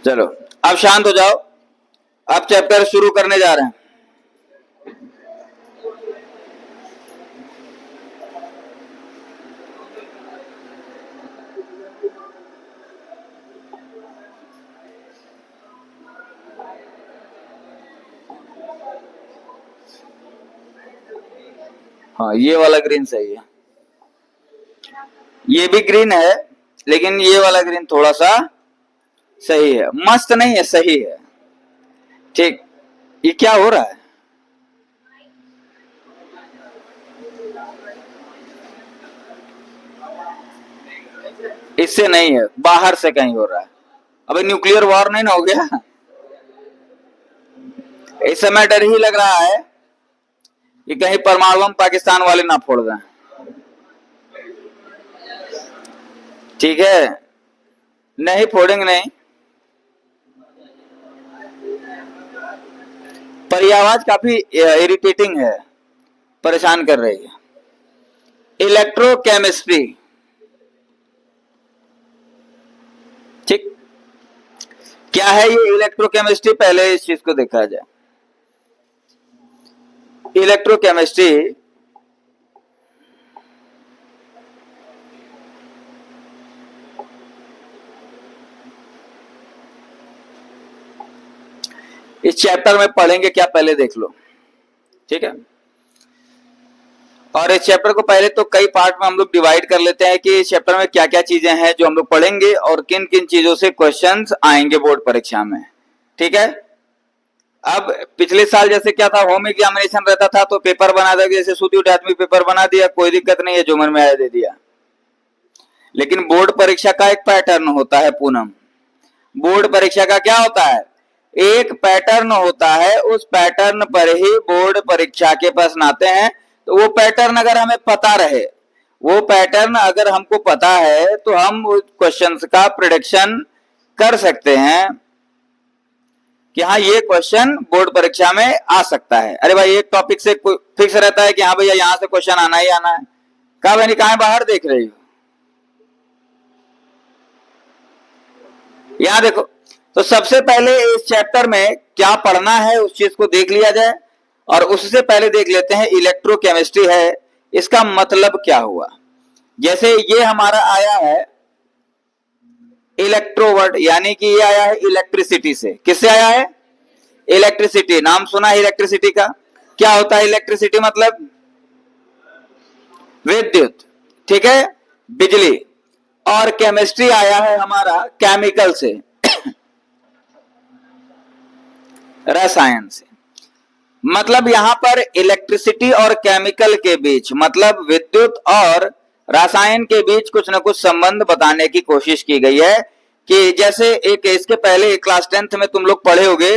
चलो अब शांत हो जाओ। अब चैप्टर शुरू करने जा रहे हैं। हाँ, ये वाला ग्रीन सही है। ये भी ग्रीन है, लेकिन ये वाला ग्रीन थोड़ा सा सही है। मस्त नहीं है, सही है। ठीक। ये क्या हो रहा है? इससे नहीं है, बाहर से कहीं हो रहा है। अबे न्यूक्लियर वॉर नहीं ना हो गया? इस समय डर ही लग रहा है कि कहीं परमाणु बम पाकिस्तान वाले ना फोड़ दें। ठीक है, नहीं फोड़ेंगे नहीं। पर यह आवाज काफी इरिटेटिंग है, परेशान कर रही है। इलेक्ट्रोकेमिस्ट्री। ठीक, क्या है ये इलेक्ट्रोकेमिस्ट्री? पहले इस चीज को देखा जाए। इलेक्ट्रोकेमिस्ट्री इस चैप्टर में पढ़ेंगे क्या, पहले देख लो। ठीक है, और इस चैप्टर को पहले तो कई पार्ट में हम लोग डिवाइड कर लेते हैं कि इस चैप्टर में क्या क्या चीजें हैं जो हम लोग पढ़ेंगे और किन किन चीजों से क्वेश्चंस आएंगे बोर्ड परीक्षा में। ठीक है, अब पिछले साल जैसे क्या था, होम एग्जामिनेशन रहता था तो पेपर बना दिया, जैसे सूती उठे आदमी पेपर बना दिया, कोई दिक्कत नहीं है, जो मन में आया दे दिया। लेकिन बोर्ड परीक्षा का एक पैटर्न होता है पूनम। बोर्ड परीक्षा का क्या होता है? एक पैटर्न होता है, उस पैटर्न पर ही बोर्ड परीक्षा के प्रश्न आते हैं। तो वो पैटर्न अगर हमें पता रहे, वो पैटर्न अगर हमको पता है तो हम उस क्वेश्चंस का प्रेडिक्शन कर सकते हैं कि हाँ ये क्वेश्चन बोर्ड परीक्षा में आ सकता है। अरे भाई, एक टॉपिक से फिक्स रहता है कि हाँ भैया यहां से क्वेश्चन आना ही आना है। कहा भाई, कहां बाहर देख रही हो? यहां देखो। तो सबसे पहले इस चैप्टर में क्या पढ़ना है उस चीज को देख लिया जाए, और उससे पहले देख लेते हैं इलेक्ट्रोकेमिस्ट्री है, इसका मतलब क्या हुआ। जैसे ये हमारा आया है इलेक्ट्रोवर्ड, यानी कि ये आया है इलेक्ट्रिसिटी से। किससे आया है? इलेक्ट्रिसिटी। नाम सुना है इलेक्ट्रिसिटी का? क्या होता है इलेक्ट्रिसिटी? मतलब विद्युत। ठीक है, बिजली। और केमिस्ट्री आया है हमारा केमिकल से, रसायन से। मतलब यहां पर इलेक्ट्रिसिटी और केमिकल के बीच, मतलब विद्युत और रसायन के बीच कुछ न कुछ संबंध बताने की कोशिश की गई है। कि जैसे एक इसके पहले क्लास 10th में तुम लोग पढ़े होंगे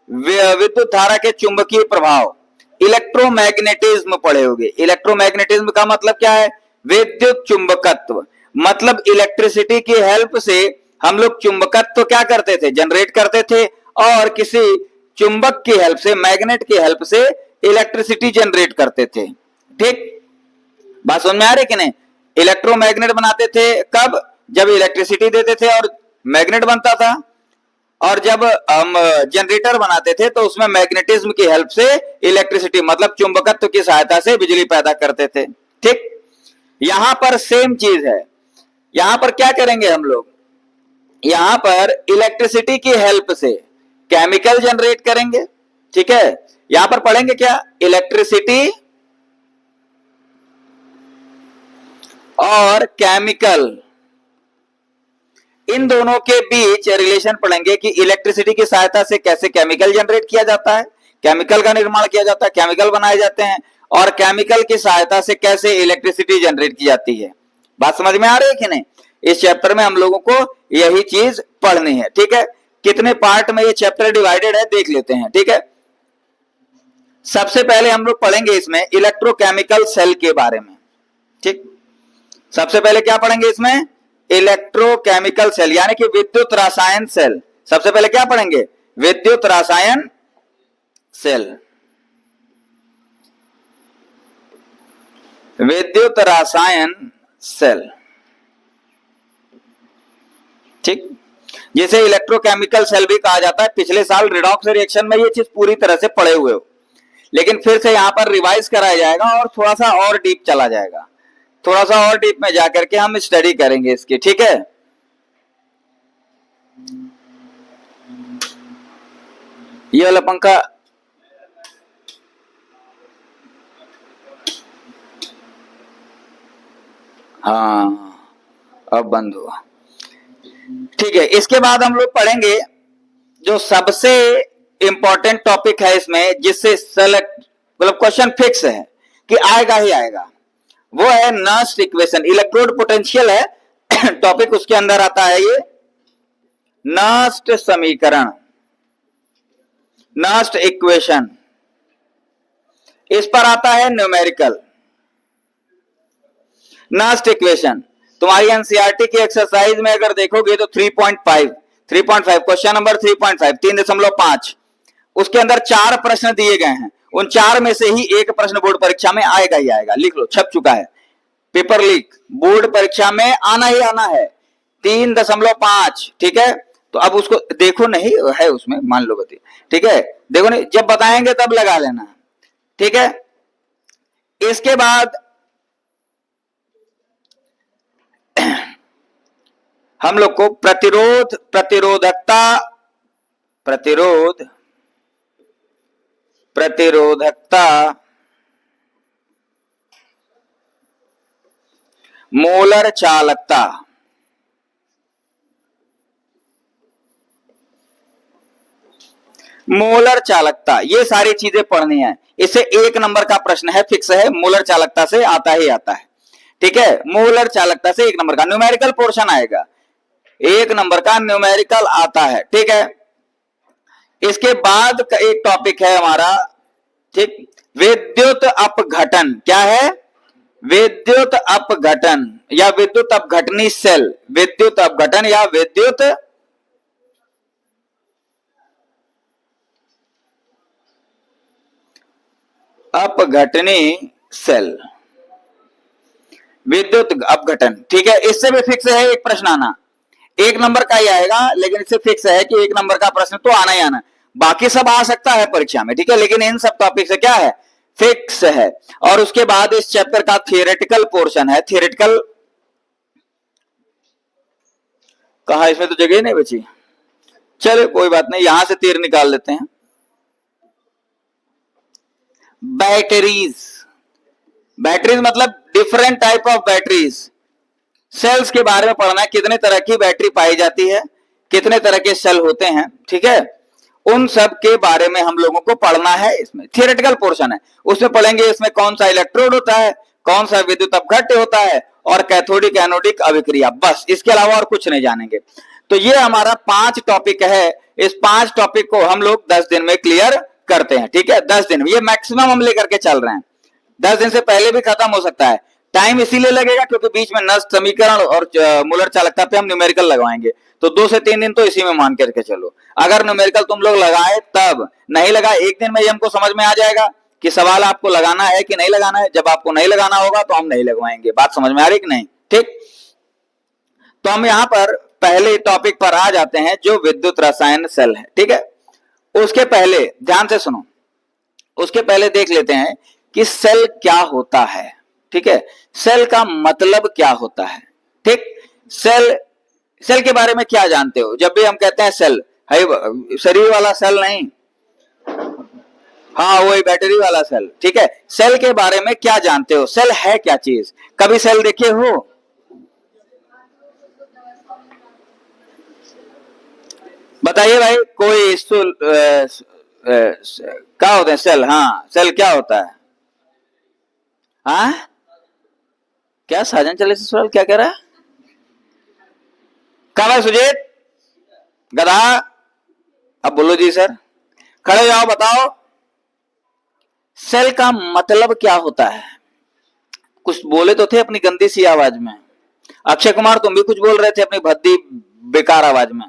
विद्युत धारा के चुंबकीय प्रभाव, इलेक्ट्रोमैग्नेटिज्म पढ़े होंगे। इलेक्ट्रोमैग्नेटिज्म का मतलब क्या है? विद्युत चुंबकत्व। मतलब इलेक्ट्रिसिटी की हेल्प से हम लोग चुंबकत्व क्या करते थे? जनरेट करते थे, और किसी चुंबक की हेल्प से, मैग्नेट की हेल्प से इलेक्ट्रिसिटी जनरेट करते थे। ठीक, बात समझ में आ रही कि नहीं? इलेक्ट्रोमैग्नेट बनाते थे कब? जब इलेक्ट्रिसिटी देते थे और मैग्नेट बनता था। और जब हम जनरेटर बनाते थे तो उसमें मैग्नेटिज्म की हेल्प से इलेक्ट्रिसिटी, मतलब चुंबकत्व की सहायता से बिजली पैदा करते थे। ठीक, यहां पर सेम चीज है। यहां पर क्या करेंगे हम लोग? यहां पर इलेक्ट्रिसिटी की हेल्प से केमिकल जनरेट करेंगे। ठीक है, यहां पर पढ़ेंगे क्या? इलेक्ट्रिसिटी और केमिकल, इन दोनों के बीच रिलेशन पढ़ेंगे कि इलेक्ट्रिसिटी की सहायता से कैसे केमिकल जनरेट किया जाता है, केमिकल का निर्माण किया जाता है, केमिकल बनाए जाते हैं, और केमिकल की सहायता से कैसे इलेक्ट्रिसिटी जनरेट की जाती है। बात समझ में आ रही है कि नहीं? इस चैप्टर में हम लोगों को यही चीज पढ़नी है। ठीक है, कितने पार्ट में ये चैप्टर डिवाइडेड है देख लेते हैं। ठीक है, सबसे पहले हम लोग पढ़ेंगे इसमें इलेक्ट्रोकेमिकल सेल के बारे में। ठीक, सबसे पहले क्या पढ़ेंगे इसमें? इलेक्ट्रोकेमिकल सेल, यानी कि विद्युत रसायन सेल। सबसे पहले क्या पढ़ेंगे? विद्युत रसायन सेल। विद्युत रसायन सेल। ठीक, जिसे इलेक्ट्रोकेमिकल सेल भी कहा जाता है। पिछले साल रिडॉक्स रिएक्शन में ये चीज पूरी तरह से पढ़े हुए हो, लेकिन फिर से यहाँ पर रिवाइज कराया जाएगा और थोड़ा सा और डीप चला जाएगा, थोड़ा सा और डीप में जाकर के हम स्टडी करेंगे इसकी, ठीक है। ये वाला पंखा हाँ अब बंद हुआ, ठीक है। इसके बाद हम लोग पढ़ेंगे जो सबसे इंपॉर्टेंट टॉपिक है इसमें, जिससे सेलेक्ट मतलब क्वेश्चन फिक्स है कि आएगा ही आएगा, वो है नर्स्ट इक्वेशन। इलेक्ट्रोड पोटेंशियल है टॉपिक, उसके अंदर आता है ये नर्स्ट समीकरण, नर्स्ट इक्वेशन। इस पर आता है न्यूमेरिकल। नर्स्ट इक्वेशन तुम्हारी एनसीईआरटी की एक्सरसाइज में अगर देखोगे तो 3.5 क्वेश्चन नंबर 3.5 3.5, उसके अंदर 4 प्रश्न दिए गए हैं। उन 4 में से ही एक प्रश्न बोर्ड परीक्षा में आएगा ही आएगा, लिख लो, छप चुका है, पेपर लीक, बोर्ड परीक्षा में आना ही आना है 3.5, ठीक है। तो अब उसको देखो, नहीं है उसमें, मान लो बती, ठीक है, देखो नहीं, जब बताएंगे तब लगा लेना, ठीक है। इसके बाद हम लोग को प्रतिरोध, प्रतिरोधकता, प्रतिरोधकता, मोलर चालकता, मोलर चालकता, ये सारी चीजें पढ़नी है। इसे 1 नंबर का प्रश्न है, फिक्स है, मोलर चालकता से आता ही आता है, ठीक है। मोलर चालकता से 1 नंबर का न्यूमेरिकल पोर्शन आएगा, 1 नंबर का न्यूमेरिकल आता है, ठीक है। इसके बाद का एक टॉपिक है हमारा, ठीक, विद्युत अपघटन। क्या है? विद्युत अपघटन या विद्युत अपघटनी सेल, विद्युत अपघटन या विद्युत अपघटनी सेल, विद्युत अपघटन, ठीक है। इससे भी फिक्स है एक प्रश्न आना, 1 नंबर का ही आएगा, लेकिन इससे फिक्स है कि 1 नंबर का प्रश्न तो आना ही आना। बाकी सब आ सकता है परीक्षा में, ठीक है, लेकिन इन सब टॉपिक से क्या है, फिक्स है। और उसके बाद इस चैप्टर का थियोरेटिकल पोर्शन है। थियोरेटिकल कहा, इसमें तो जगह नहीं बची, चलो कोई बात नहीं, यहां से तीर निकाल लेते हैं। बैटरीज, बैटरीज मतलब different type of batteries. Cells के बारे में पढ़ना है, कितने तरह की बैटरी पाई जाती है, कितने तरह के सेल होते हैं, ठीक है, उन सब के बारे में हम लोगों को पढ़ना है। इसमें थियोरेटिकल पोर्शन है, उसमें पढ़ेंगे इसमें कौन सा इलेक्ट्रोड होता है, कौन सा विद्युत अपघट्य होता है, और कैथोडिक एनोडिक अभिक्रिया, बस, इसके अलावा और कुछ नहीं जानेंगे। तो ये हमारा 5 टॉपिक है। इस 5 टॉपिक को हम लोग 10 दिन में क्लियर करते हैं, ठीक है। 10 दिन, ये मैक्सिमम हम लेकर के चल रहे हैं, 10 दिन से पहले भी खत्म हो सकता है। टाइम इसीलिए लगेगा क्योंकि बीच में नष्ट समीकरण और मूलर चालकता पे हम न्यूमेरिकल लगवाएंगे, तो 2 से 3 दिन तो इसी में मान करके चलो। अगर न्यूमेरिकल तुम लोग लगाए तब, नहीं लगा 1 दिन में ही हमको समझ में आ जाएगा कि सवाल आपको लगाना है कि नहीं लगाना है। जब आपको नहीं लगाना होगा तो हम नहीं लगवाएंगे। बात समझ में आ रही कि नहीं, ठीक। तो हम यहाँ पर पहले टॉपिक पर आ जाते हैं जो विद्युत रसायन सेल है, ठीक है। उसके पहले ध्यान से सुनो, उसके पहले देख लेते हैं कि सेल क्या होता है, ठीक है, सेल का मतलब क्या होता है, ठीक। सेल के बारे में क्या जानते हो? जब भी हम कहते हैं सेल, है शरीर वाला सेल नहीं, हाँ वही बैटरी वाला सेल, ठीक है। सेल के बारे में क्या जानते हो? सेल है क्या चीज? कभी सेल देखे हो? बताइए भाई, कोई क्या होते हैं सेल? हाँ, सेल क्या होता है? हाँ, क्या साजन चले से सवाल क्या कह रहा है? कहा भाई सुजीत, गधा, अब बोलो जी सर, खड़े जाओ, बताओ सेल का मतलब क्या होता है? कुछ बोले तो थे अपनी गंदी सी आवाज में। अक्षय कुमार, तुम भी कुछ बोल रहे थे अपनी भद्दी बेकार आवाज में।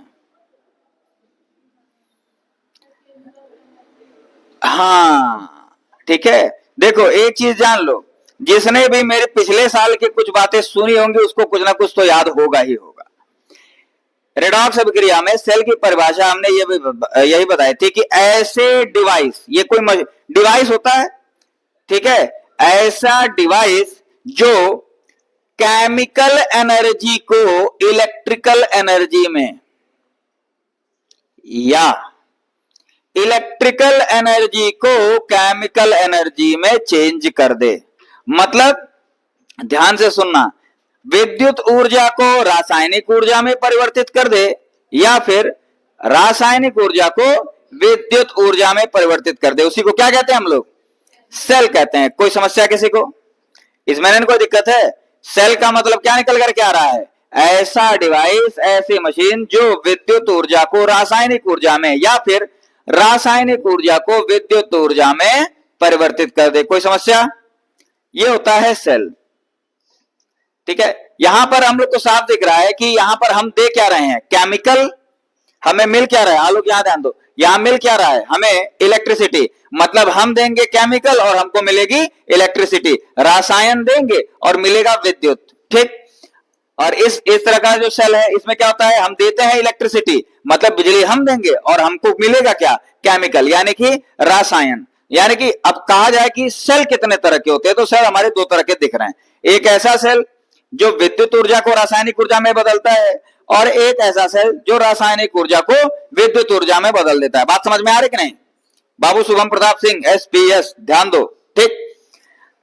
हाँ, ठीक है। देखो एक चीज जान लो, जिसने भी मेरे पिछले साल की कुछ बातें सुनी होंगी उसको कुछ ना कुछ तो याद होगा ही होगा। रेडॉक्स अभिक्रिया में सेल की परिभाषा हमने यही बताई थी कि ऐसे डिवाइस, ये कोई डिवाइस होता है, ठीक है, ऐसा डिवाइस जो केमिकल एनर्जी को इलेक्ट्रिकल एनर्जी में या इलेक्ट्रिकल एनर्जी को केमिकल एनर्जी में चेंज कर दे। मतलब ध्यान से सुनना, विद्युत ऊर्जा को रासायनिक ऊर्जा में परिवर्तित कर दे या फिर रासायनिक ऊर्जा को विद्युत ऊर्जा में परिवर्तित कर दे, उसी को क्या कहते हैं हम लोग? सेल कहते हैं। कोई समस्या किसी को इसमें? कोई दिक्कत है? सेल का मतलब क्या निकल करके आ रहा है? ऐसा डिवाइस, ऐसी मशीन जो विद्युत ऊर्जा को रासायनिक ऊर्जा में या फिर रासायनिक ऊर्जा को विद्युत ऊर्जा में परिवर्तित कर दे। कोई समस्या? ये होता है सेल, ठीक है। यहां पर हम लोग को साफ दिख रहा है कि यहां पर हम दे क्या रहे हैं? केमिकल। हमें मिल क्या रहा है? आप लोग यहां ध्यान दो, यहां मिल क्या रहा है? हमें इलेक्ट्रिसिटी। मतलब हम देंगे केमिकल और हमको मिलेगी इलेक्ट्रिसिटी, रसायन देंगे और मिलेगा विद्युत, ठीक। और इस तरह का जो सेल है, इसमें क्या होता है? हम देते हैं इलेक्ट्रिसिटी, मतलब बिजली हम देंगे और हमको मिलेगा क्या? केमिकल, यानी कि रसायन। यानी कि अब कहा जाए कि सेल कितने तरह के होते हैं, तो सेल हमारे दो तरह के दिख रहे हैं। एक ऐसा सेल जो विद्युत ऊर्जा को रासायनिक ऊर्जा में बदलता है और एक ऐसा सेल जो रासायनिक ऊर्जा को विद्युत ऊर्जा में बदल देता है। बात समझ में आ रही कि नहीं? बाबू शुभम प्रताप सिंह, SPS, ध्यान दो, ठीक।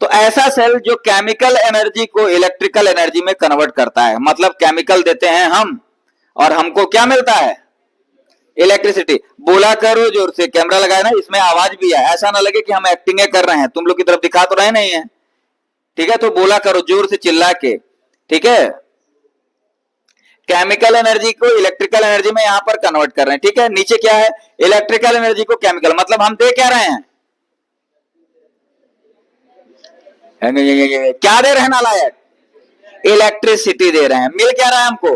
तो ऐसा सेल जो केमिकल एनर्जी को इलेक्ट्रिकल एनर्जी में कन्वर्ट करता है, मतलब केमिकल देते हैं हम और हमको क्या मिलता है? इलेक्ट्रिसिटी। बोला करो जोर से, कैमरा लगाया ना, इसमें आवाज भी है, ऐसा ना लगे कि हम एक्टिंग कर रहे हैं, तुम लोग की तरफ दिखा तो रहे नहीं है, ठीक है। तो बोला करो जोर से, चिल्ला के, ठीक है। केमिकल एनर्जी को इलेक्ट्रिकल एनर्जी में यहां पर कन्वर्ट कर रहे हैं, ठीक है। नीचे क्या है? इलेक्ट्रिकल एनर्जी को केमिकल, मतलब हम दे क्या रहे हैं? क्या दे रहे हैं नालायक? इलेक्ट्रिसिटी दे रहे हैं। मिल क्या रहा है हमको?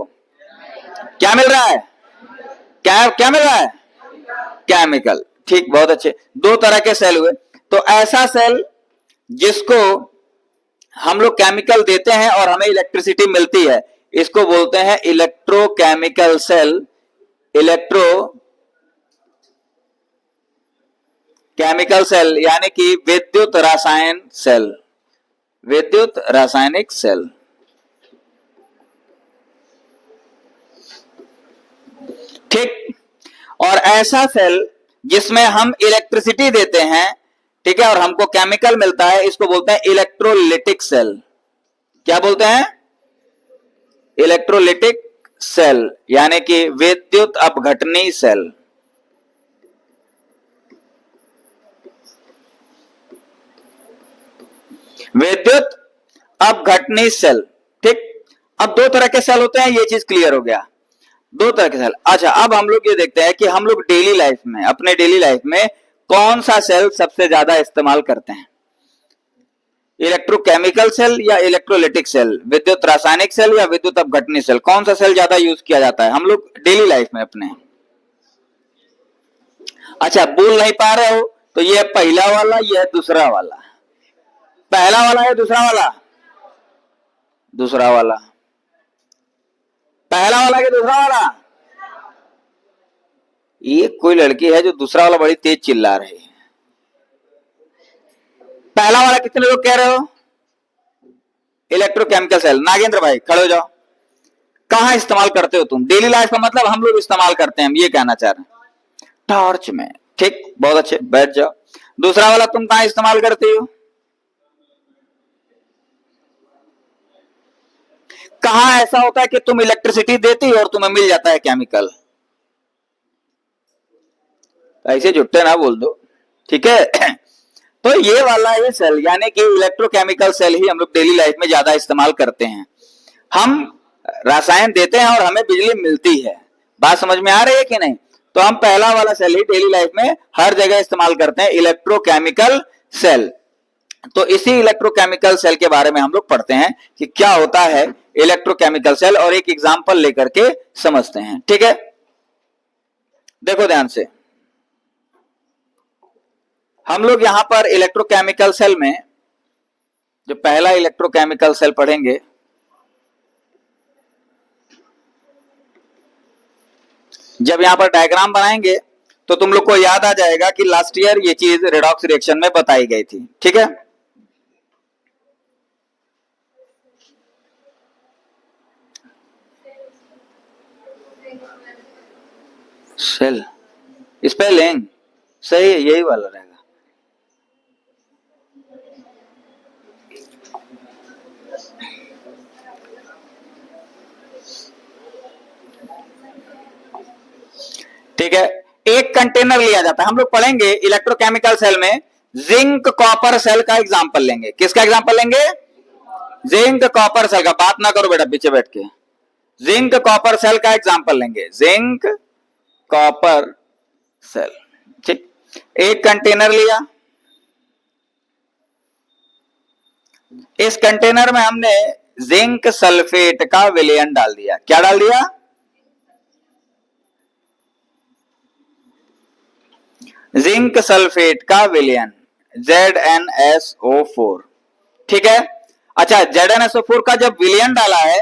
क्या मिल रहा है? क्या मिल रहा है? केमिकल, ठीक, बहुत अच्छे। दो तरह के सेल हुए। तो ऐसा सेल जिसको हम लोग केमिकल देते हैं और हमें इलेक्ट्रिसिटी मिलती है, इसको बोलते हैं इलेक्ट्रोकेमिकल सेल। इलेक्ट्रोकेमिकल सेल यानी कि विद्युत रसायन सेल, विद्युत रासायनिक सेल, ठीक। और ऐसा सेल जिसमें हम इलेक्ट्रिसिटी देते हैं, ठीक है, और हमको केमिकल मिलता है, इसको बोलते हैं इलेक्ट्रोलिटिक सेल। क्या बोलते हैं? इलेक्ट्रोलिटिक सेल, यानी कि विद्युत अपघटनी सेल। विद्युत अपघटनी सेल, ठीक। अब दो तरह के सेल होते हैं, ये चीज क्लियर हो गया, दो तरह के सेल। अच्छा, अब हम लोग ये देखते हैं कि हम लोग डेली लाइफ में, अपने डेली लाइफ में कौन सा सेल सबसे ज्यादा इस्तेमाल करते हैं? इलेक्ट्रोकेमिकल सेल या इलेक्ट्रोलिटिक सेल? विद्युत रासायनिक सेल या विद्युत अपघटनी सेल? कौन सा सेल ज्यादा यूज किया जाता है हम लोग डेली लाइफ में अपने? अच्छा, बोल नहीं पा रहे हो तो ये पहला वाला, ये दूसरा वाला। पहला वाला है दूसरा वाला? दूसरा वाला। पहला वाला कि दूसरा वाला? ये कोई लड़की है जो दूसरा वाला बड़ी तेज चिल्ला रही है। पहला वाला कितने लोग कह रहे हो? Electrochemical cell. नागेंद्र भाई खड़े हो जाओ। कहां इस्तेमाल करते हो तुम डेली लाइफ में? मतलब हम लोग इस्तेमाल करते हैं, हम ये कहना चाह रहे हैं। टॉर्च में, ठीक, बहुत अच्छे, बैठ जाओ। दूसरा वाला तुम कहां इस्तेमाल करते हो? कहां ऐसा होता है कि तुम इलेक्ट्रिसिटी देती हो और तुम्हें मिल जाता है केमिकल? ऐसे झुट्टे ना बोल दो, ठीक है। तो ये वाला ये सेल यानी कि इलेक्ट्रोकेमिकल सेल ही हम लोग डेली लाइफ में ज्यादा इस्तेमाल करते हैं। हम रसायन देते हैं और हमें बिजली मिलती है। बात समझ में आ रही है कि नहीं? तो हम पहला वाला सेल ही डेली लाइफ में हर जगह इस्तेमाल करते हैं, इलेक्ट्रोकेमिकल सेल। तो इसी इलेक्ट्रोकेमिकल सेल के बारे में हम लोग पढ़ते हैं कि क्या होता है इलेक्ट्रोकेमिकल सेल, और एक एग्जांपल लेकर के समझते हैं, ठीक है। देखो ध्यान से, हम लोग यहां पर इलेक्ट्रोकेमिकल सेल में जो पहला इलेक्ट्रोकेमिकल सेल पढ़ेंगे, जब यहां पर डायग्राम बनाएंगे तो तुम लोग को याद आ जाएगा कि लास्ट ईयर ये चीज रेडॉक्स रिएक्शन में बताई गई थी। ठीक है, सेल स्पेलिंग सही है, यही वाला रहेगा। ठीक है, एक कंटेनर लिया जाता है, हम लोग पढ़ेंगे इलेक्ट्रोकेमिकल सेल में जिंक कॉपर सेल का एग्जांपल लेंगे। किसका एग्जांपल लेंगे? जिंक कॉपर सेल का। बात ना करो बेटा पीछे बैठ के। जिंक कॉपर सेल का एग्जांपल लेंगे, जिंक कॉपर सेल। ठीक, एक कंटेनर लिया, इस कंटेनर में हमने जिंक सल्फेट का विलयन डाल दिया। क्या डाल दिया? जिंक सल्फेट का विलयन ZnSO4। ठीक है, अच्छा ZnSO4 का जब विलयन डाला है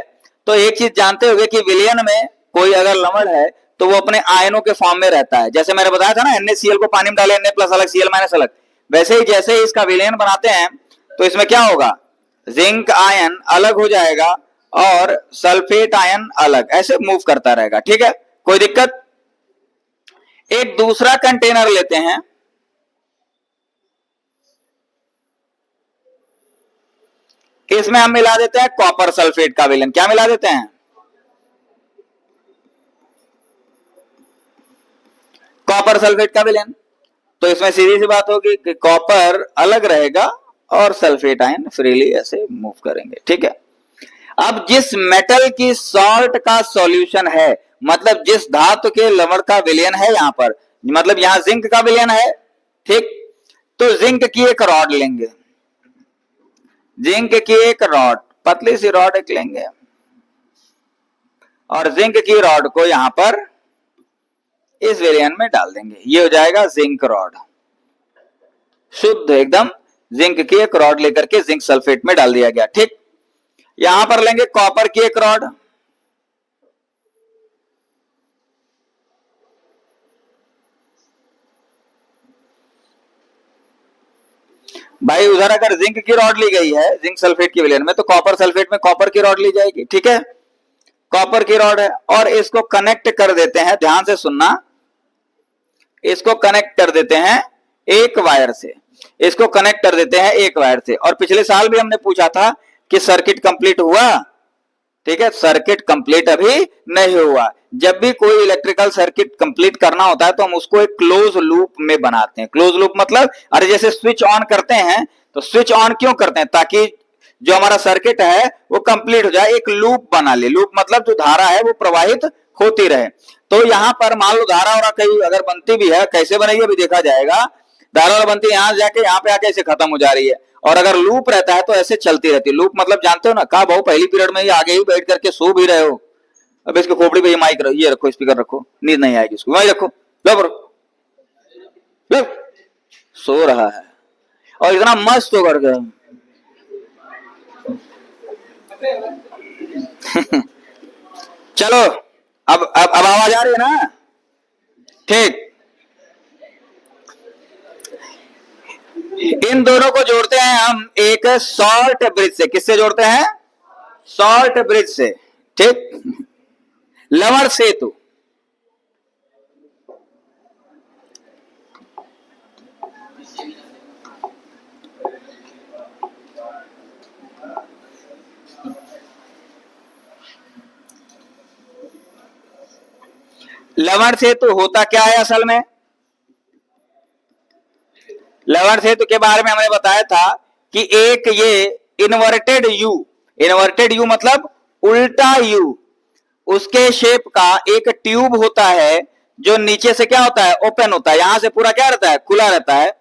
तो एक चीज जानते होंगे कि विलयन में कोई अगर लवण है तो वो अपने आयनों के फॉर्म में रहता है। जैसे मैंने बताया था ना, NaCl को पानी में डाले Na प्लस अलग Cl माइनस अलग, वैसे ही जैसे ही इसका विलयन बनाते हैं तो इसमें क्या होगा, जिंक आयन अलग हो जाएगा और सल्फेट आयन अलग, ऐसे मूव करता रहेगा। ठीक है, कोई दिक्कत? एक दूसरा कंटेनर लेते हैं, इसमें हम मिला देते हैं कॉपर सल्फेट का विलयन। क्या मिला देते हैं? कॉपर सल्फेट का विलयन। तो इसमें सीधी सी बात होगी कि कॉपर अलग रहेगा और सल्फेट आयन फ्रीली ऐसे मूव करेंगे। ठीक है, अब जिस मेटल की सॉल्ट का सॉल्यूशन है, मतलब जिस धातु के लवण का विलयन है यहां पर, मतलब यहां जिंक का विलयन है। ठीक, तो जिंक की एक रॉड लेंगे, जिंक की एक रॉड, पतली सी रॉड एक लेंगे और जिंक की रॉड को यहां पर इस विलयन में डाल देंगे। ये हो जाएगा जिंक रॉड, शुद्ध एकदम जिंक की एक रॉड लेकर के जिंक सल्फेट में डाल दिया गया। ठीक, यहां पर लेंगे कॉपर की एक रॉड, भाई उधर अगर जिंक की रॉड ली गई है जिंक सल्फेट के विलयन में तो कॉपर सल्फेट में कॉपर की रॉड ली जाएगी। ठीक है, कॉपर की रॉड है और इसको कनेक्ट कर देते हैं, ध्यान से सुनना, इसको कनेक्ट कर देते हैं एक वायर से, इसको कनेक्ट कर देते हैं एक वायर से। और पिछले साल भी हमने पूछा था कि सर्किट कंप्लीट हुआ। ठीक है, सर्किट कंप्लीट अभी नहीं हुआ। जब भी कोई इलेक्ट्रिकल सर्किट कंप्लीट करना होता है तो हम उसको एक क्लोज लूप में बनाते हैं। क्लोज लूप मतलब, अरे जैसे स्विच ऑन करते हैं तो स्विच ऑन क्यों करते हैं? ताकि जो हमारा सर्किट है वो कंप्लीट हो जाए, एक लूप बना ले। लूप मतलब जो धारा है वो प्रवाहित होती रहे। तो यहां पर मान लो धारा और कहीं अगर बनती भी है, कैसे बनेगी अभी देखा जाएगा। धारा और बनती है यहां जाके यहाँ पे आके ऐसे खत्म हो जा रही है, और अगर लूप रहता है तो ऐसे चलती रहती है। लूप मतलब जानते हो ना, कहा बहु पहली पीरियड में ही आगे ही बैठ करके सो भी रहे हो, अब इसके खोपड़ी पे ये माइक रखो, ये रखो, स्पीकर रखो, नींद नहीं आएगी उसको, वही रखो, लो सो रहा है और इतना मस्त होकर के चलो अब आवाज आ रही है ना? ठीक, इन दोनों को जोड़ते हैं हम एक सॉल्ट ब्रिज से। किससे जोड़ते हैं? सॉल्ट ब्रिज से। ठीक, लवण सेतु। लवण सेतु होता क्या है असल में? लवण सेतु के बारे में हमने बताया था कि एक ये इन्वर्टेड यू मतलब उल्टा यू, उसके शेप का एक ट्यूब होता है जो नीचे से क्या होता है, ओपन होता है, यहां से पूरा क्या रहता है, खुला रहता है।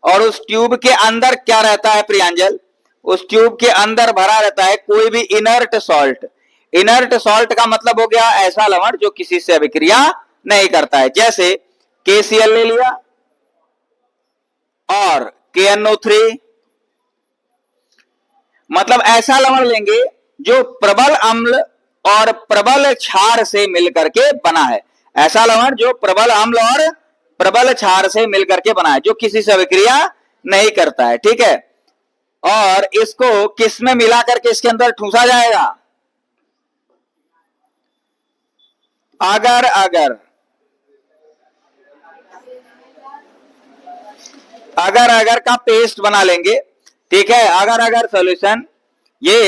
और उस ट्यूब के अंदर क्या रहता है प्रियांजल? उस ट्यूब के अंदर भरा रहता है कोई भी इनर्ट सॉल्ट। इनर्ट सॉल्ट का मतलब हो गया ऐसा लवण जो किसी से अभिक्रिया नहीं करता है। जैसे KCl ले लिया और KNO3, मतलब ऐसा लवण लेंगे जो प्रबल अम्ल और प्रबल क्षार से मिलकर के बना है। ऐसा लवण जो प्रबल अम्ल और प्रबल क्षार से मिलकर के बना है, जो किसी से अभिक्रिया नहीं करता है, ठीक है। और इसको किस में मिला करके इसके अंदर ठूसा जाएगा? अगर अगर अगर अगर का पेस्ट बना लेंगे, ठीक है। अगर अगर सॉल्यूशन ये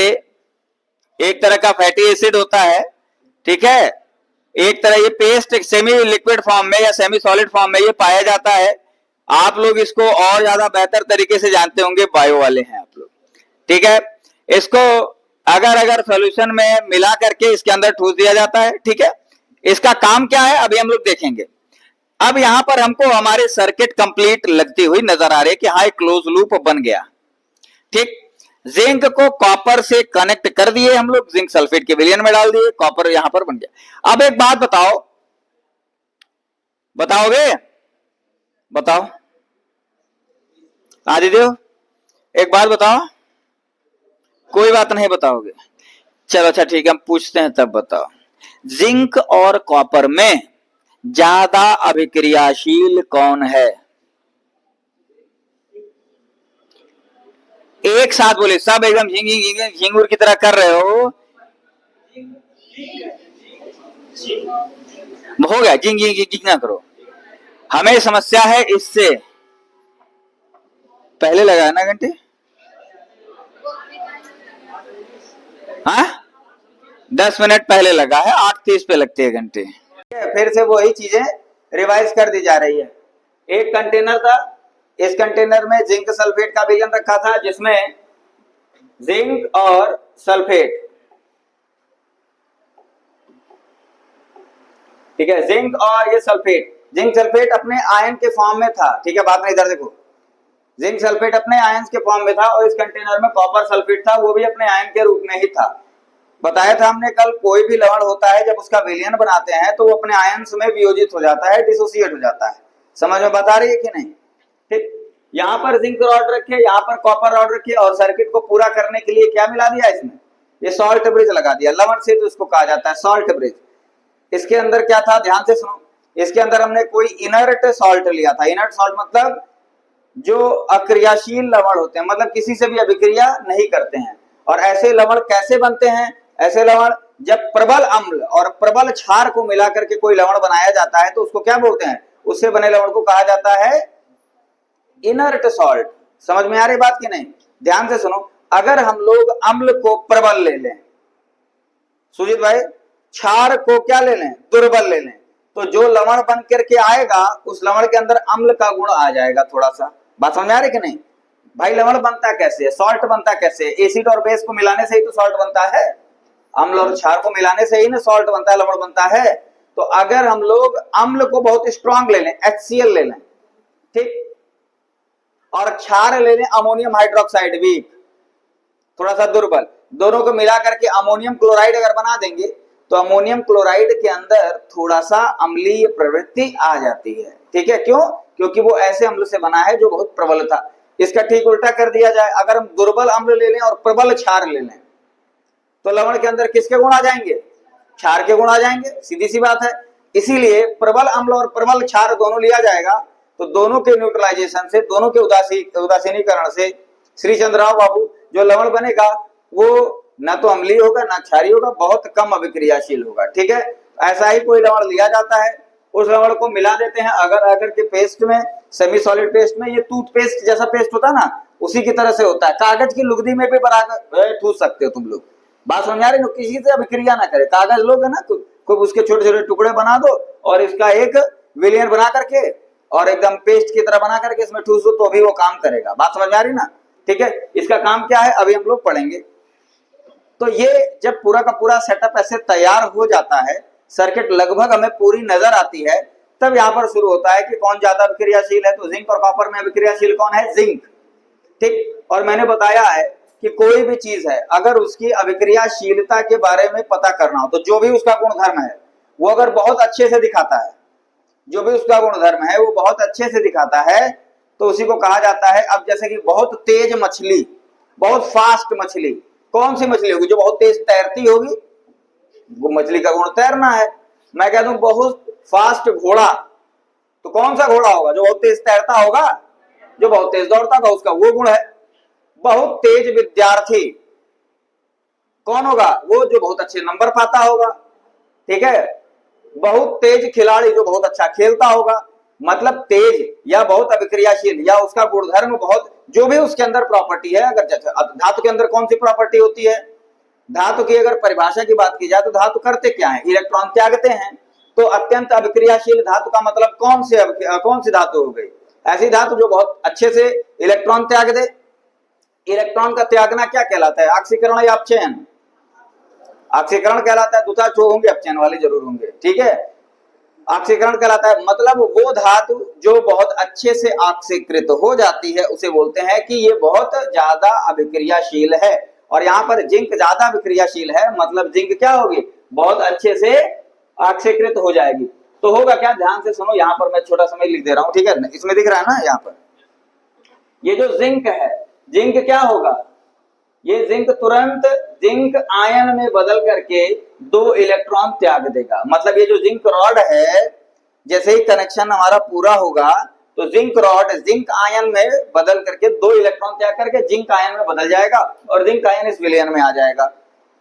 एक तरह का फैटी एसिड होता है, ठीक है। एक तरह ये पेस्ट सेमी लिक्विड फॉर्म में या सेमी सॉलिड फॉर्म में ये पाया जाता है। आप लोग इसको और ज्यादा बेहतर तरीके से जानते होंगे, बायो वाले हैं आप लोग, ठीक है। इसको अगर अगर सॉल्यूशन में मिला करके इसके अंदर ठूस दिया जाता है, ठीक है। इसका काम क्या है अभी हम लोग देखेंगे। अब यहां पर हमको हमारे सर्किट कंप्लीट लगती हुई नजर आ रही है कि हाई क्लोज लूप बन गया, ठीक। जिंक को कॉपर से कनेक्ट कर दिए हम लोग, जिंक सल्फेट के विलयन में डाल दिए, कॉपर यहां पर बन गया। अब एक बात बताओ, बताओगे? बताओ आदिदेव, एक बात बताओ। कोई बात नहीं बताओगे, चलो अच्छा ठीक है, हम पूछते हैं तब बताओ। जिंक और कॉपर में ज्यादा अभिक्रियाशील कौन है? एक साथ बोले सब, एकदम झिंगुर की तरह कर रहे हो। हो गया, जिंग जिंग जिंग ना करो, हमें समस्या है इससे। पहले लगा ना घंटे, हाँ 10 मिनट पहले लगा है, 8:30 पे लगते हैं घंटे। फिर से वही चीजें रिवाइज कर दी जा रही है। एक कंटेनर था, इस कंटेनर में जिंक सल्फेट का विलयन रखा था, जिसमें जिंक और सल्फेट, ठीक है, जिंक और ये सल्फेट, जिंक सल्फेट अपने आयन के फॉर्म में था, ठीक है। बात नहीं, इधर देखो, जिंक सल्फेट अपने आयन के फॉर्म में था और इस कंटेनर में कॉपर सल्फेट था, वो भी अपने आयन के रूप में ही था। बताया था हमने कल, कोई भी लवण होता है जब उसका विलयन बनाते हैं तो वो अपने आयंस में वियोजित हो जाता है, डिसोसिएट हो जाता है। समझ में बता रही है कि नहीं? ठीक, यहाँ पर जिंक रॉड रखे, यहाँ पर कॉपर रॉड रखे और सर्किट को पूरा करने के लिए क्या मिला दिया इसमें? ये सॉल्ट ब्रिज लगा दिया, लवण से तो इसको कहा जाता है सॉल्ट ब्रिज। इसके अंदर क्या था, ध्यान से सुनो। इसके अंदर हमने कोई इनर्ट सॉल्ट लिया था। इनर्ट सॉल्ट मतलब जो अक्रियाशील लवण होते हैं, मतलब किसी से भी अभिक्रिया नहीं करते हैं। और ऐसे लवण कैसे बनते हैं? ऐसे लवण जब प्रबल अम्ल और प्रबल क्षार को मिलाकर के कोई लवण बनाया जाता है तो उसको क्या बोलते हैं? उससे बने लवण को कहा जाता है इनर्ट सॉल्ट। समझ में आ रही बात की नहीं? ध्यान से सुनो। अगर हम लोग अम्ल को प्रबल ले लें, सुजीत भाई, क्षार को क्या ले लें? दुर्बल ले लें, तो जो लवण बन करके आएगा उस लवण के अंदर अम्ल का गुण आ जाएगा थोड़ा सा। बात समझ में आ रही कि नहीं? भाई लवण बनता कैसे है? सॉल्ट बनता कैसे है? एसिड और बेस को मिलाने से ही तो सॉल्ट बनता है। अम्ल और क्षार को मिलाने से ही ना सॉल्ट बनता है, लवण बनता है। तो अगर हम लोग अम्ल को बहुत स्ट्रांग ले लें, HCl ले लें, ठीक, और क्षार ले लें अमोनियम हाइड्रोक्साइड, वीक, थोड़ा सा दुर्बल, दोनों को मिला करके अमोनियम क्लोराइड अगर बना देंगे तो अमोनियम क्लोराइड के अंदर थोड़ा सा अम्लीय प्रवृत्ति आ जाती है, ठीक है। क्यों? क्योंकि वो ऐसे अम्ल से बना है जो बहुत प्रबल था। इसका ठीक उल्टा कर दिया जाए, अगर हम दुर्बल अम्ल ले लें और प्रबल क्षार ले लें तो लवण के अंदर किसके गुण आ जाएंगे? क्षार के गुण आ जाएंगे, सीधी सी बात है। इसीलिए प्रबल अम्ल और प्रबल क्षार दोनों लिया जाएगा तो दोनों के न्यूट्रलाइजेशन से, दोनों के उदासीनीकरण से श्री चंद्रराव बाबू जो लवण बनेगा वो ना तो अम्लीय होगा ना क्षारीय होगा, बहुत कम अभिक्रियाशील होगा, ठीक है। ऐसा ही कोई लवण लिया जाता है, उस लवण को मिला देते हैं अगर अगर के पेस्ट में, सेमी सॉलिड पेस्ट में। ये टूथपेस्ट जैसा पेस्ट होता है ना, उसी की तरह से होता है। कागज की लुगदी में भी बनाकर ठूस सकते हो तुम लोग। बात समझ आ रही है? किसी से अभिक्रिया ना करे। कागज लोग है ना, खूब उसके छोटे छोटे टुकड़े बना दो और इसका एक विलयन बना करके और एकदम पेस्ट की तरह बना करके इसमें ठूस दो तो भी वो काम करेगा। बात समझ आ रही ना? ठीक है, इसका काम क्या है अभी हम लोग पढ़ेंगे। तो ये जब पूरा का पूरा सेटअप ऐसे तैयार हो जाता है, सर्किट लगभग हमें पूरी नजर आती है, तब यहाँ पर शुरू होता है कि कौन ज्यादा अभिक्रियाशील है। तो जिंक और कॉपर में अभिक्रियाशील कौन है? जिंक, ठीक। और मैंने बताया है कि कोई भी चीज है अगर उसकी अभिक्रियाशीलता के बारे में पता करना हो तो जो भी उसका गुणधर्म है वो अगर बहुत अच्छे से दिखाता है, जो भी उसका गुणधर्म है वो बहुत अच्छे से दिखाता है तो उसी को कहा जाता है। अब जैसे कि बहुत तेज मछली, बहुत फास्ट मछली, कौन सी मछली होगी? जो बहुत तेज तैरती होगी, वो मछली का गुण तैरना है। मैं कह दूं बहुत फास्ट घोड़ा, तो कौन सा घोड़ा होगा? जो बहुत तेज तैरता होगा, जो बहुत तेज दौड़ता था, उसका वो गुण है। बहुत तेज विद्यार्थी कौन होगा? वो जो बहुत अच्छे नंबर पाता होगा, ठीक है। बहुत तेज खिलाड़ी जो बहुत अच्छा खेलता होगा, मतलब तेज या बहुत अभिक्रियाशील या उसका गुणधर्म बहुत, जो भी उसके अंदर प्रॉपर्टी है। अगर धातु के अंदर कौन सी प्रॉपर्टी होती है? धातु की अगर परिभाषा की बात की जाए तो धातु करते क्या है? इलेक्ट्रॉन त्यागते हैं। तो अत्यंत अभिक्रियाशील धातु का मतलब कौन सी धातु हो गई? ऐसी धातु जो बहुत अच्छे से इलेक्ट्रॉन त्याग दे। इलेक्ट्रॉन का त्यागना क्या कहलाता है? ऑक्सीकरण या अपचयन? ऑक्सीकरण कहलाता है। दूसरा जो होंगे अपचयन वाले जरूर होंगे, ठीक है। ऑक्सीकरण कहलाता है, मतलब वो धातु जो बहुत अच्छे से ऑक्सीकृत हो जाती है उसे बोलते हैं कि ये बहुत ज्यादा अभिक्रियाशील है। और यहाँ पर जिंक ज्यादा अभिक्रियाशील है, मतलब जिंक क्या होगी? बहुत अच्छे से ऑक्सीकृत हो जाएगी। तो होगा क्या? ध्यान से सुनो, यहाँ पर मैं छोटा सा लिख दे रहा हूं, ठीक है। इसमें दिख रहा है ना, यहाँ पर ये जो जिंक है, जिंक क्या होगा? ये जिंक तुरंत जिंक आयन में बदल करके 2 इलेक्ट्रॉन त्याग देगा। मतलब ये जो जिंक रॉड है, जैसे ही कनेक्शन हमारा पूरा होगा तो जिंक रॉड जिंक आयन में बदल करके 2 इलेक्ट्रॉन त्याग करके जिंक आयन में बदल जाएगा और जिंक आयन इस विलयन में आ जाएगा।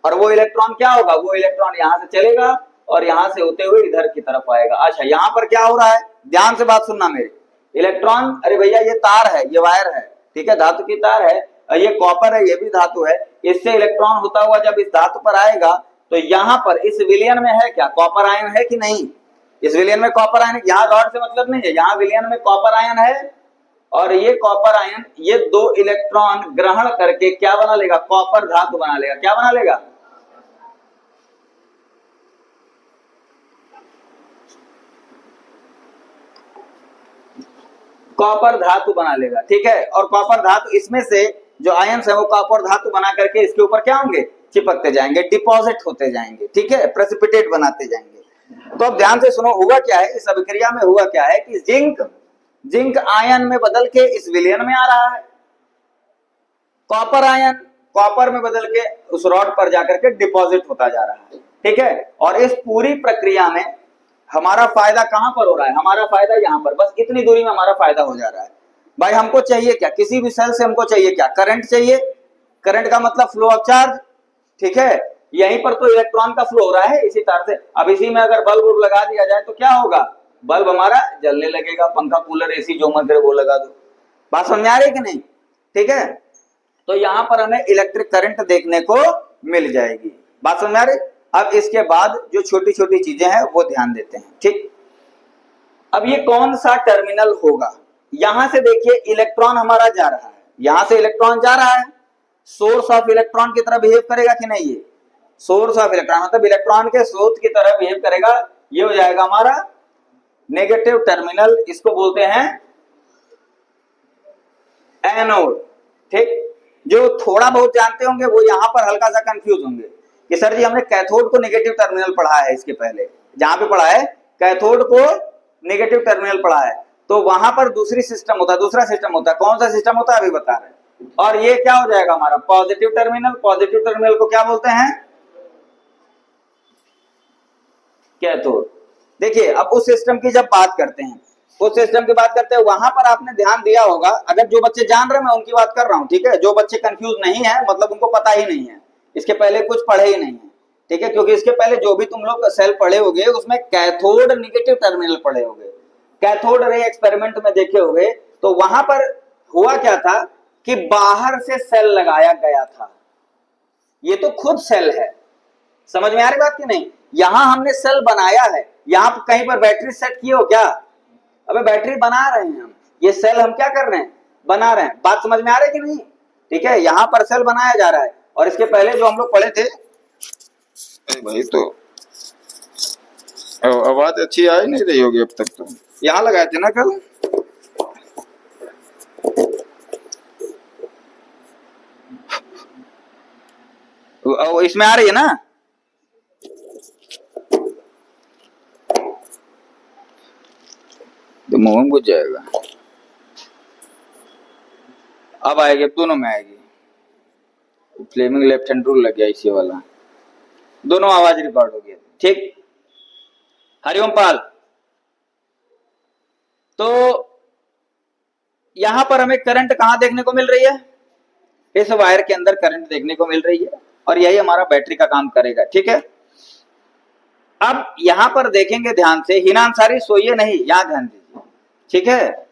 और वो इलेक्ट्रॉन क्या होगा? वो इलेक्ट्रॉन यहां से चलेगा और यहां से होते हुए इधर की तरफ आएगा। अच्छा, यहां पर क्या हो रहा है? ध्यान से बात सुनना मेरी। इलेक्ट्रॉन, अरे भैया ये तार है, ये वायर है, ठीक है, धातु की तार है, ये कॉपर है, ये भी धातु है। इससे इलेक्ट्रॉन होता हुआ जब इस धातु पर आएगा तो यहाँ पर इस विलयन में है क्या? कॉपर आयन है कि नहीं? इस विलयन में कॉपर आयन, यहाँ रॉड से मतलब नहीं है, यहाँ विलयन में कॉपर आयन है। और ये कॉपर आयन ये 2 इलेक्ट्रॉन ग्रहण करके क्या बना लेगा? कॉपर धातु बना लेगा। क्या बना लेगा? कॉपर धातु बना लेगा, ठीक है। और कॉपर धातु, इसमें से जो आयंस है वो कॉपर धातु बना करके इसके ऊपर क्या होंगे? चिपकते जाएंगे, डिपॉजिट होते जाएंगे, ठीक है, प्रेसिपिटेट बनाते जाएंगे। तो अब ध्यान से सुनो, हुआ क्या है इस अभिक्रिया में? हुआ क्या है कि जिंक आयन में बदल के इस विलयन में आ रहा है, कॉपर आयन कॉपर में बदल के उस रॉड पर जाकर के डिपॉजिट होता जा रहा है, ठीक है। और इस पूरी प्रक्रिया में हमारा फायदा कहां पर हो रहा है? हमारा फायदा यहां पर, बस इतनी दूरी में हमारा फायदा हो जा रहा है। भाई हमको चाहिए क्या? किसी भी सेल से हमको चाहिए क्या? करंट चाहिए। करंट का मतलब फ्लो ऑफ चार्ज, ठीक है। यहीं पर तो इलेक्ट्रॉन का फ्लो हो रहा है इसी तार से। अब इसी में अगर बल्ब लगा दिया जाए तो क्या होगा? बल्ब हमारा जलने लगेगा। पंखा, कूलर, एसी जो मन करे वो लगा दो। बात समझ आ रही है कि नहीं? ठीक है। तो यहां पर हमें इलेक्ट्रिक करंट देखने को मिल जाएगी। बात समझ आ रही? अब इसके बाद जो छोटी छोटी चीजें हैं वो ध्यान देते हैं, ठीक। अब ये कौन सा टर्मिनल होगा? यहां से देखिए इलेक्ट्रॉन हमारा जा रहा है, यहां से इलेक्ट्रॉन जा रहा है, सोर्स ऑफ इलेक्ट्रॉन की तरह बिहेव करेगा कि नहीं? ये सोर्स ऑफ इलेक्ट्रॉन मतलब इलेक्ट्रॉन के स्रोत की तरह बिहेव करेगा। ये हो जाएगा हमारा नेगेटिव टर्मिनल, इसको बोलते हैं एनोड, ठीक। जो थोड़ा बहुत जानते होंगे वो यहां पर हल्का सा कंफ्यूज होंगे कि सर जी हमने कैथोड को नेगेटिव टर्मिनल पढ़ा है, इसके पहले जहां पे पढ़ा है कैथोड को नेगेटिव टर्मिनल पढ़ा है, तो वहां पर दूसरी सिस्टम होता है, दूसरा सिस्टम होता है। कौन सा सिस्टम होता है अभी बता रहे हैं। और ये क्या हो जाएगा हमारा पॉजिटिव टर्मिनल। पॉजिटिव टर्मिनल को क्या बोलते हैं? कैथोड। देखिए अब उस सिस्टम की जब बात करते हैं, उस सिस्टम की बात करते हैं, वहां पर आपने ध्यान दिया होगा, अगर जो बच्चे जान रहे हैं मैं उनकी बात कर रहा हूं, ठीक है। जो बच्चे कंफ्यूज नहीं है मतलब उनको पता ही नहीं है, इसके पहले कुछ पढ़े ही नहीं है, ठीक है। क्योंकि इसके पहले जो भी तुम लोग सेल पढ़े होगे उसमें कैथोड नेगेटिव टर्मिनल पढ़े होगे, कैथोड रे एक्सपेरिमेंट में देखे होगे। तो वहां पर हुआ क्या था कि बाहर से सेल लगाया गया था। ये तो खुद सेल है, समझ में आ रही बात की नहीं? यहां हमने सेल बनाया है, यहां कहीं पर बैटरी सेट किए हो क्या? अबे बैटरी बना रहे हैं हम, ये सेल हम क्या कर रहे हैं? बना रहे हैं। बात समझ में आ रही है कि नहीं? ठीक है, यहां पर सेल बनाया जा रहा है। और इसके पहले जो हम लोग पढ़े थे, भाई तो आवाज अच्छी आ ही नहीं रही होगी अब तक। तो यहां लगाए थे ना कल। इसमें आ रही है ना? तो मुंह में बुझ जाएगा। अब आएगी, अब दोनों में आएगी। फ्लेमिंग लेफ्ट हैंड रूल लग गया इसी वाला, दोनों आवाज रिकॉर्ड हो गई, ठीक। हरिओम पाल। तो यहां पर हमें करंट कहां देखने को मिल रही है? इस वायर के अंदर करंट देखने को मिल रही है और यही हमारा बैटरी का काम करेगा। ठीक है, अब यहां पर देखेंगे ध्यान से, हिना अंसारी सोइए नहीं, यहां ध्यान दीजिए। ठीक है,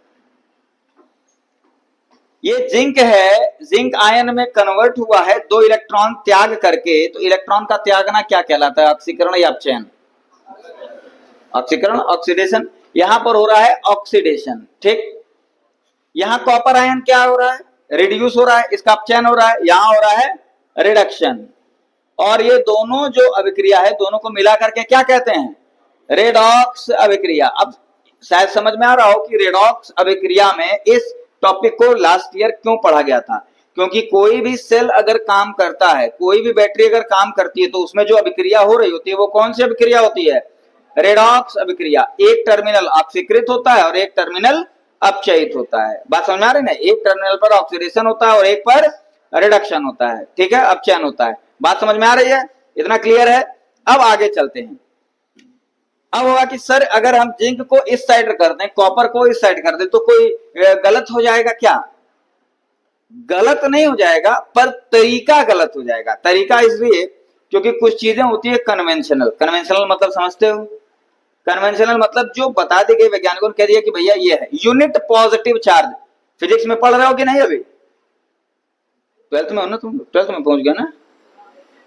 ये जिंक है, जिंक आयन में कन्वर्ट हुआ है 2 इलेक्ट्रॉन त्याग करके। तो इलेक्ट्रॉन का त्यागना क्या कहलाता है? ऑक्सीकरण या अपचयन? ऑक्सीकरण, ऑक्सीडेशन। यहां पर हो रहा है ऑक्सीडेशन। ठीक, यहां कॉपर आयन क्या हो रहा है? रिड्यूस हो रहा है, इसका अपचयन हो रहा है, यहां हो रहा है रिडक्शन। और ये दोनों जो अभिक्रिया है, दोनों को मिला करके क्या कहते हैं? रेडॉक्स अभिक्रिया। अब शायद समझ में आ रहा हो कि रेडॉक्स अभिक्रिया में इस टॉपिक को लास्ट ईयर क्यों पढ़ा गया था। क्योंकि कोई भी सेल अगर काम करता है, कोई भी बैटरी अगर काम करती है, तो उसमें जो अभिक्रिया हो रही होती है वो कौन सी अभिक्रिया होती है? रेडॉक्स अभिक्रिया। एक टर्मिनल ऑक्सीकृत होता है और एक टर्मिनल अपचयित होता है। बात समझ में आ रही है ना? एक टर्मिनल पर ऑक्सीडेशन होता है और एक पर रिडक्शन होता है। ठीक है, अपचयन होता है। बात समझ में आ रही है? इतना क्लियर है? अब आगे चलते हैं। अब होगा कि सर अगर हम जिंक को इस साइड कर दें, कॉपर को इस साइड कर दें, तो कोई गलत हो जाएगा क्या? गलत नहीं हो जाएगा, पर तरीका गलत हो जाएगा। तरीका इसलिए क्योंकि कुछ चीजें होती है कन्वेंशनल। कन्वेंशनल मतलब समझते हो? कन्वेंशनल मतलब जो बता दी गई, वैज्ञानिकों ने कह दिया कि भैया ये है यूनिट पॉजिटिव चार्ज। फिजिक्स में पढ़ रहे हो कि नहीं? अभी 12th में हो ना तुम? 12th में पहुंच गया ना?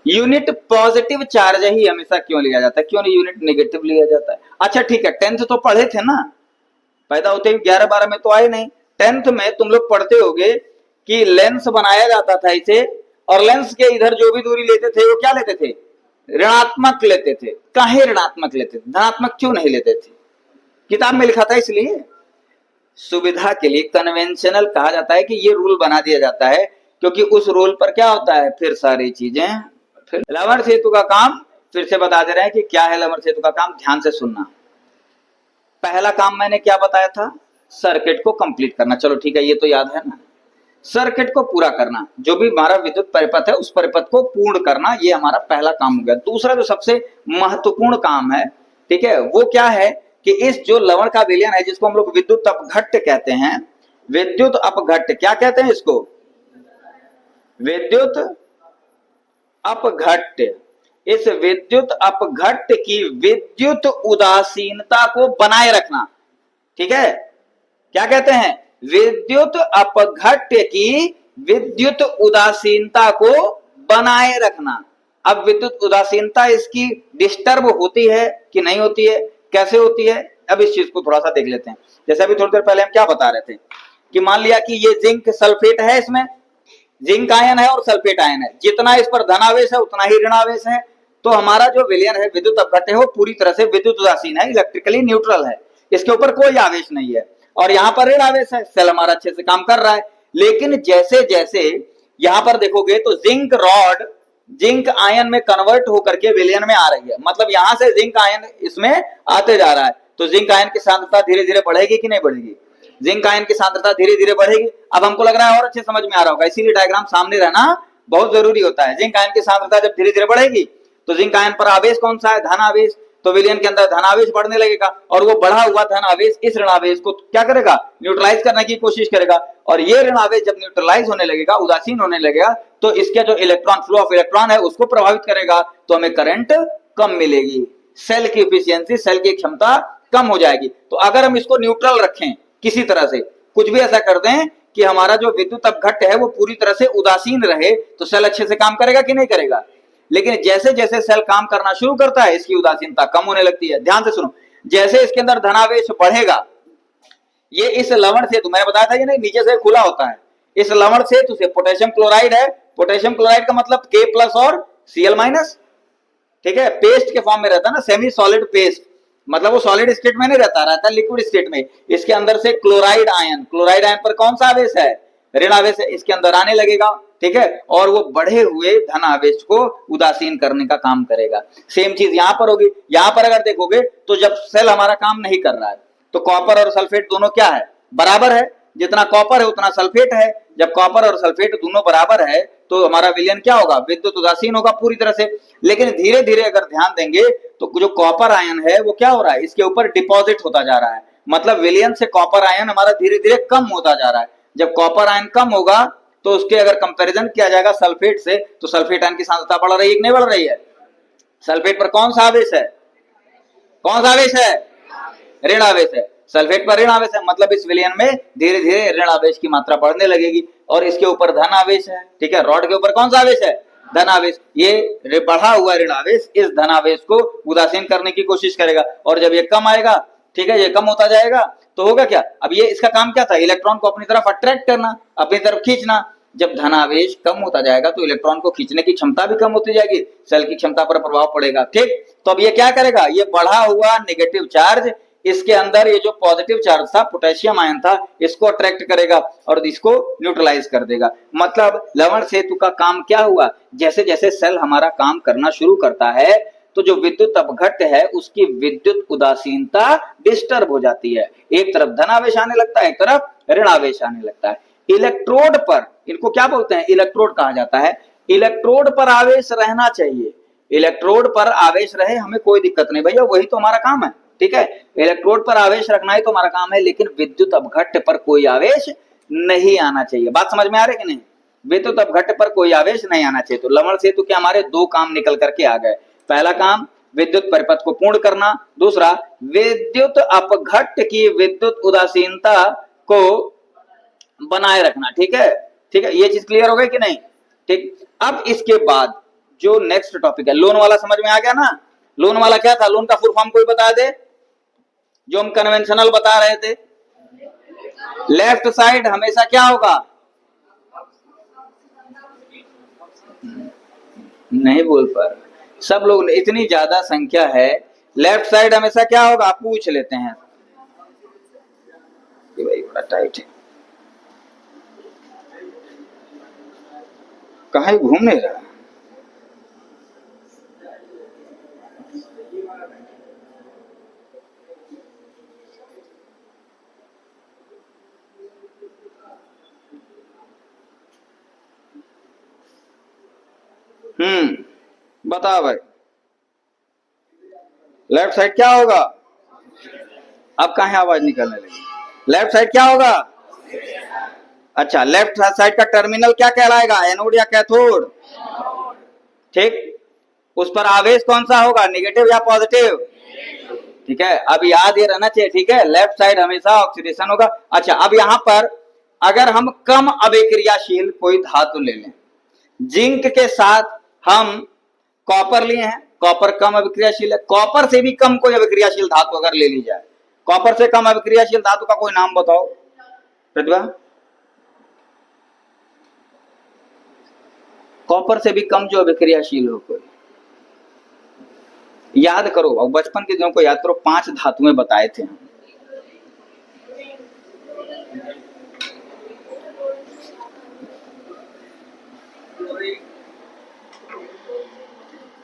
यूनिट पॉजिटिव चार्ज ही हमेशा क्यों लिया जाता है? क्यों नहीं यूनिट नेगेटिव लिया जाता है? अच्छा ठीक है, 10th तो पढ़े थे ना, पैदा होते ही 11-12 में तो आए नहीं। 10th में तुम लोग पढ़ते होगे कि लेंस बनाया जाता था इसे, और लेंस के इधर जो भी दूरी लेते थे वो क्या लेते थे? ऋणात्मक लेते थे। काहे ऋणात्मक लेते थे? धनात्मक क्यों नहीं लेते थे? किताब में लिखा था इसलिए, सुविधा के लिए कन्वेंशनल कहा जाता है कि ये रूल बना दिया जाता है, क्योंकि उस रूल पर क्या होता है? फिर सारी चीजें। फिर लवण सेतु का काम फिर से बता दे रहे हैं कि क्या है लवण सेतु का काम। ध्यान से सुनना। पहला काम मैंने क्या बताया था? सर्किट को कंप्लीट करना। चलो ठीक है, ये तो याद है ना? सर्किट को पूरा करना, जो भी हमारा विद्युत परिपथ है उस परिपथ को पूर्ण करना, ये हमारा पहला काम हो गया। दूसरा जो सबसे महत्वपूर्ण काम है, ठीक है, वो क्या है कि इस जो लवण का विलयन है, जिसको हम लोग विद्युत अपघट्ट कहते हैं, विद्युत अपघट्ट क्या कहते हैं इसको? विद्युत अपघट्ट। इस विद्युत अपघट्ट की विद्युत उदासीनता को बनाए रखना। ठीक है, क्या कहते हैं? विद्युत अपघट्ट की विद्युत उदासीनता को बनाए रखना। अब विद्युत उदासीनता इसकी डिस्टर्ब होती है कि नहीं होती है? कैसे होती है? अब इस चीज को थोड़ा सा देख लेते हैं। जैसे अभी थोड़ी देर पहले हम क्या बता रहे थे कि मान लिया कि ये जिंक सल्फेट है, इसमें जिंक आयन है और सल्फेट आयन है, जितना इस पर धनावेश है उतना ही ऋणावेश है। तो हमारा जो विलयन है, विद्युत अपघट्ट है, वो पूरी तरह से विद्युत उदासीन है, इलेक्ट्रिकली न्यूट्रल है, इसके ऊपर कोई आवेश नहीं है। और यहाँ पर ऋण आवेश है, सेल हमारा अच्छे से काम कर रहा है। लेकिन जैसे जैसे यहाँ पर देखोगे तो जिंक रॉड जिंक आयन में कन्वर्ट होकर के विलयन में आ रही है, मतलब यहां से जिंक आयन इसमें आते जा रहा है। तो जिंक आयन की सांद्रता धीरे धीरे बढ़ेगी कि नहीं बढ़ेगी? जिंक आयन की सांद्रता धीरे धीरे बढ़ेगी। अब हमको लग रहा है और अच्छे समझ में आ रहा होगा, इसीलिए डायग्राम सामने रहना बहुत जरूरी होता है। जिंक आयन की सांद्रता जब धीरे धीरे बढ़ेगी तो जिंक आयन पर आवेश कौन सा है? धन आवेश। तो विलयन के अंदर धनावेश बढ़ने लगेगा, और वो बढ़ा हुआ धनावेश इस ऋणावेश को क्या करेगा? न्यूट्रलाइज करने की कोशिश करेगा। और ये ऋणावेश जब न्यूट्रलाइज होने लगेगा, उदासीन होने लगेगा, तो इसका जो इलेक्ट्रॉन फ्लो ऑफ इलेक्ट्रॉन है उसको प्रभावित करेगा, तो हमें करंट कम मिलेगी, सेल की एफिशिएंसी, सेल की क्षमता कम हो जाएगी। तो अगर हम इसको न्यूट्रल रखें, किसी तरह से कुछ भी ऐसा कर दें कि हमारा जो विद्युत अपघट्ट है वो पूरी तरह से उदासीन रहे, तो सेल अच्छे से काम करेगा कि नहीं करेगा? लेकिन जैसे जैसे सेल काम करना शुरू करता है, इसकी उदासीनता कम होने लगती है। ध्यान से सुनो, जैसे इसके अंदर धनावेश बढ़ेगा, ये इस लवण सेतु, मैंने बताया था ये नहीं नीचे से खुला होता है, इस लवण सेतु से पोटेशियम क्लोराइड है, पोटेशियम क्लोराइड का मतलब K+ और Cl-, ठीक है, पेस्ट के फॉर्म में रहता है ना, सेमी सॉलिड पेस्ट, मतलब वो सॉलिड स्टेट में नहीं रहता, रहता है लिक्विड स्टेट में। इसके अंदर से क्लोराइड आयन पर कौन सा आवेश है? ऋण आवेश है, इसके अंदर आने लगेगा, ठीक है, और वो बढ़े हुए धन आवेश को उदासीन करने का काम करेगा। सेम चीज यहां पर होगी। यहां पर अगर देखोगे तो जब सेल हमारा काम नहीं कर रहा है, तो कॉपर और सल्फेट दोनों क्या है? बराबर है। जितना कॉपर है उतना सल्फेट है। जब कॉपर और सल्फेट दोनों बराबर है तो हमारा विलयन क्या होगा, विद्युत उदासीन होगा पूरी तरह से। लेकिन धीरे धीरे अगर ध्यान देंगे तो जो कॉपर आयन है वो क्या हो रहा है, इसके ऊपर डिपॉजिट होता जा रहा है, मतलब विलयन से कॉपर आयन हमारा धीरे धीरे कम होता जा रहा है। जब कॉपर आयन कम होगा तो उसके अगर कंपैरिजन किया जाएगा सल्फेट से, तो सल्फेट आयन की सांद्रता बढ़ रही है कि नहीं बढ़ रही है। सल्फेट पर कौन सा आवेश है, कौन सा आवेश है, ऋण आवेश है। सल्फेट पर ऋण आवेश है, मतलब इस विलयन में धीरे धीरे ऋण आवेश की मात्रा बढ़ने लगेगी। और इसके ऊपर धन आवेश है, ठीक है, रॉड के ऊपर कौन सा आवेश है, धन आवेश। ये बढ़ा हुआ ऋण आवेश इस धन आवेश को उदासीन करने की कोशिश करेगा, और जब ये कम आएगा, ठीक है, ये कम होता जाएगा तो होगा क्या, अब ये इसका काम क्या था, इलेक्ट्रॉन को अपनी तरफ अट्रैक्ट करना, अपनी तरफ खींचना। जब धनावेश कम होता जाएगा तो इलेक्ट्रॉन को खींचने की क्षमता भी कम होती जाएगी, सेल की क्षमता पर प्रभाव पड़ेगा, ठीक। तो अब ये क्या करेगा, ये बढ़ा हुआ नेगेटिव चार्ज इसके अंदर ये जो पॉजिटिव चार्ज था, पोटेशियम आयन था, इसको अट्रैक्ट करेगा और इसको न्यूट्रलाइज कर देगा। मतलब लवण सेतु का काम क्या हुआ, जैसे जैसे सेल हमारा काम करना शुरू करता है तो जो विद्युत अपघट्य है उसकी विद्युत उदासीनता डिस्टर्ब हो जाती है, एक तरफ धनावेश आने लगता है, एक तरफ ऋणावेश आने लगता है। इलेक्ट्रोड पर, इनको क्या बोलते हैं, इलेक्ट्रोड कहा जाता है। इलेक्ट्रोड पर आवेश रहना चाहिए, इलेक्ट्रोड पर आवेश रहे, हमें कोई दिक्कत नहीं भैया, वही तो हमारा काम है, ठीक है, इलेक्ट्रोड पर आवेश रखना ही तो हमारा काम है। लेकिन विद्युत अपघट्य पर कोई आवेश नहीं आना चाहिए, बात समझ में आ रही कि नहीं, विद्युत अपघट्य पर कोई आवेश नहीं आना चाहिए। तो लवण सेतु के हमारे दो काम निकल करके आ गए, पहला काम विद्युत परिपथ को पूर्ण करना, दूसरा विद्युत अपघट्य की विद्युत उदासीनता को बनाए रखना, ठीक है, ठीक है, ये चीज क्लियर हो गई कि नहीं, ठीक। अब इसके बाद जो नेक्स्ट टॉपिक है, लोन वाला समझ में आ गया ना, लोन वाला क्या था, लोन का फुल फॉर्म कोई बता दे, जो हम कन्वेंशनल बता रहे थे। लेफ्ट साइड हमेशा क्या होगा, नहीं बोल पा रहे सब लोग, इतनी ज्यादा संख्या है, लेफ्ट साइड हमेशा क्या होगा, आप पूछ लेते हैं, ये भाई बड़ा टाइट है, कहीं घूम नहीं रहा। बताओ भाई, लेफ्ट साइड क्या होगा, अब कहाँ आवाज निकलने लगी, लेफ्ट साइड क्या होगा, अच्छा, लेफ्ट साइड का टर्मिनल क्या कहलाएगा, एनोड या कैथोड, ठीक, उस पर आवेश कौन सा होगा, नेगेटिव या पॉजिटिव, ठीक है। अब याद ये रहना चाहिए, ठीक है, लेफ्ट साइड हमेशा ऑक्सीडेशन होगा। अच्छा, अब यहां पर अगर हम कम अभिक्रियाशील कोई धातु ले लें, जिंक के साथ हम कॉपर लिए हैं, कॉपर कम अभिक्रियाशील है, कॉपर से भी कम कोई अभिक्रियाशील धातु अगर ले ली जाए, कॉपर से कम अभिक्रियाशील धातु का कोई नाम बताओ प्रतिभा, कॉपर से भी कम जो अभिक्रियाशील हो कोई, याद करो, और बचपन के दिनों को याद करो, 5 धातुएं बताए थे हम,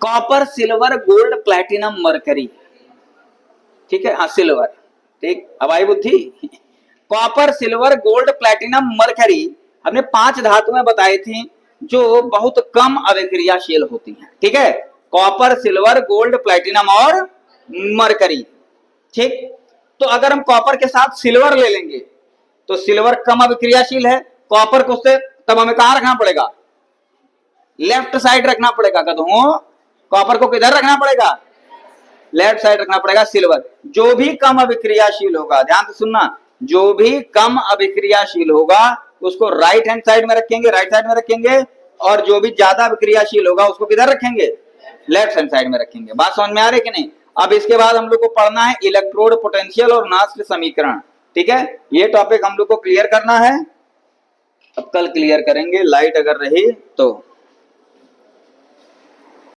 copper, silver, gold, platinum, mercury, ठीक है, हाँ सिल्वर, ठीक, अब आई बुद्धि, copper, silver, gold, platinum, mercury, हमने 5 धातुएं बताई थी जो बहुत कम अभिक्रियाशील होती हैं, ठीक है, कॉपर, सिल्वर, गोल्ड, प्लैटिनम और मरकरी, ठीक। तो अगर हम कॉपर के साथ सिल्वर ले लेंगे तो सिल्वर कम अभिक्रियाशील है, कॉपर को उससे, तब हमें कहां रखना पड़ेगा, लेफ्ट साइड रखना पड़ेगा, कदमों कॉपर को किधर रखना पड़ेगा, लेफ्ट साइड रखना पड़ेगा। सिल्वर जो भी कम अभिक्रियाशील होगा, ध्यान से सुनना, जो भी कम अभिक्रियाशील होगा उसको राइट हैंड साइड में रखेंगे, राइट साइड में रखेंगे, और जो भी ज्यादा अभिक्रियाशील होगा उसको किधर रखेंगे, लेफ्ट हैंड साइड में रखेंगे। बात समझ में आ रही कि नहीं। अब इसके बाद हम लोग को पढ़ना है इलेक्ट्रोड पोटेंशियल और नास्ट समीकरण, ठीक है, ये टॉपिक हम लोग को क्लियर करना है, अब कल क्लियर करेंगे, लाइट अगर रही तो।